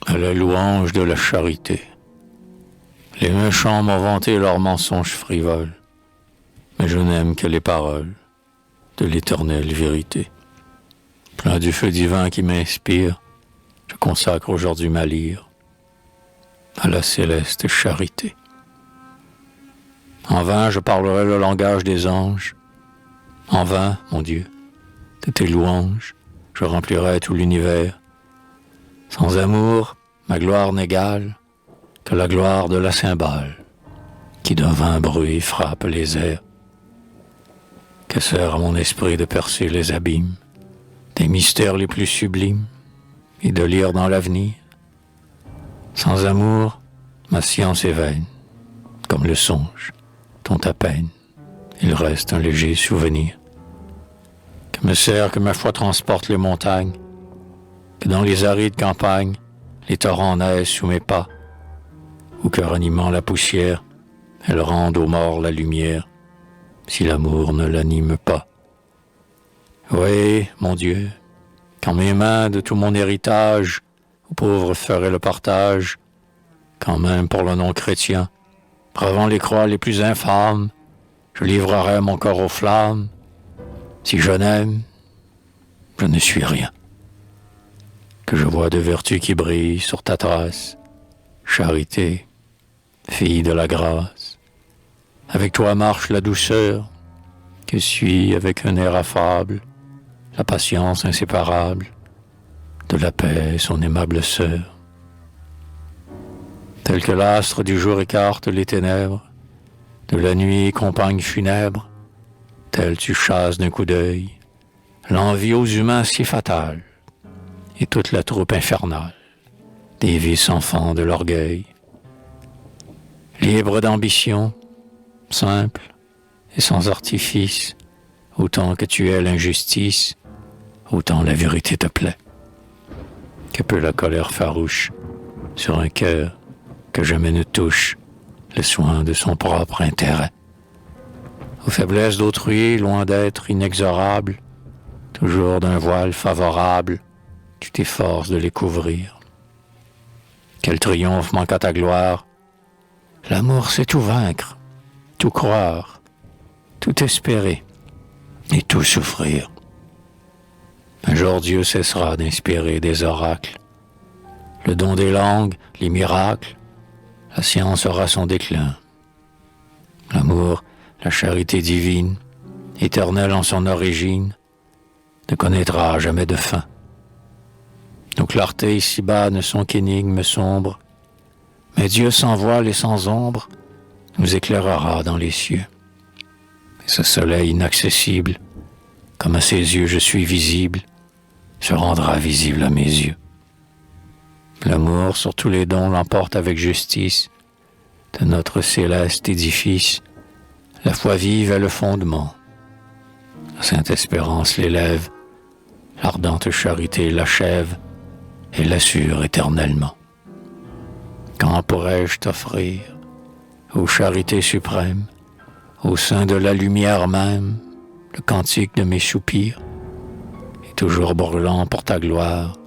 à la louange de la charité. Les méchants m'ont vanté leurs mensonges frivoles, mais je n'aime que les paroles de l'éternelle vérité. Plein du feu divin qui m'inspire, je consacre aujourd'hui ma lyre à la céleste charité. En vain je parlerai le langage des anges, en vain, mon Dieu, de tes louanges, je remplirai tout l'univers. Sans amour, ma gloire n'égale que la gloire de la cymbale, qui d'un vain bruit frappe les airs. Que sert à mon esprit de percer les abîmes des mystères les plus sublimes et de lire dans l'avenir? Sans amour, ma science est vaine, comme le songe dont à peine il reste un léger souvenir. Que me sert que ma foi transporte les montagnes, que dans les arides campagnes les torrents naissent sous mes pas, ou que ranimant la poussière, elle rende aux morts la lumière, si l'amour ne l'anime pas. Oui, mon Dieu, quand mes mains de tout mon héritage aux pauvres feraient le partage, quand même pour le nom chrétien, bravant les croix les plus infâmes, je livrerai mon corps aux flammes. Si je n'aime, je ne suis rien. Que je vois de vertu qui brille sur ta trace, charité, fille de la grâce. Avec toi marche la douceur, que suit avec un air affable la patience inséparable de la paix son aimable sœur. Tel que l'astre du jour écarte les ténèbres, de la nuit compagne funèbre, tel tu chasses d'un coup d'œil l'envie aux humains si fatale, et toute la troupe infernale des vices enfants de l'orgueil. Libre d'ambition, simple et sans artifice, autant que tu es l'injustice, autant la vérité te plaît. Que peut la colère farouche sur un cœur que jamais ne touche le soin de son propre intérêt? Aux faiblesses d'autrui, loin d'être inexorable, toujours d'un voile favorable, tu t'efforces de les couvrir. Quel triomphe manque à ta gloire! L'amour c'est tout vaincre, tout croire, tout espérer et tout souffrir. Un jour Dieu cessera d'inspirer des oracles, le don des langues, les miracles, la science aura son déclin. L'amour, la charité divine, éternelle en son origine, ne connaîtra jamais de fin. Nos clartés ici-bas ne sont qu'énigmes sombres, mais Dieu sans voile et sans ombre nous éclairera dans les cieux. Et ce soleil inaccessible, comme à ses yeux je suis visible, se rendra visible à mes yeux. L'amour sur tous les dons l'emporte avec justice de notre céleste édifice. La foi vive est le fondement. La sainte espérance l'élève, l'ardente charité l'achève et l'assure éternellement. Quand pourrais-je t'offrir, ô charité suprême, au sein de la lumière même, le cantique de mes soupirs, et toujours brûlant pour ta gloire,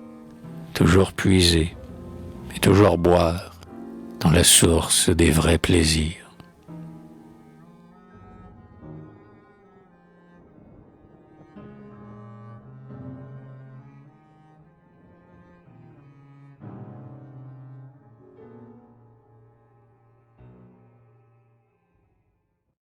toujours puiser et toujours boire dans la source des vrais plaisirs.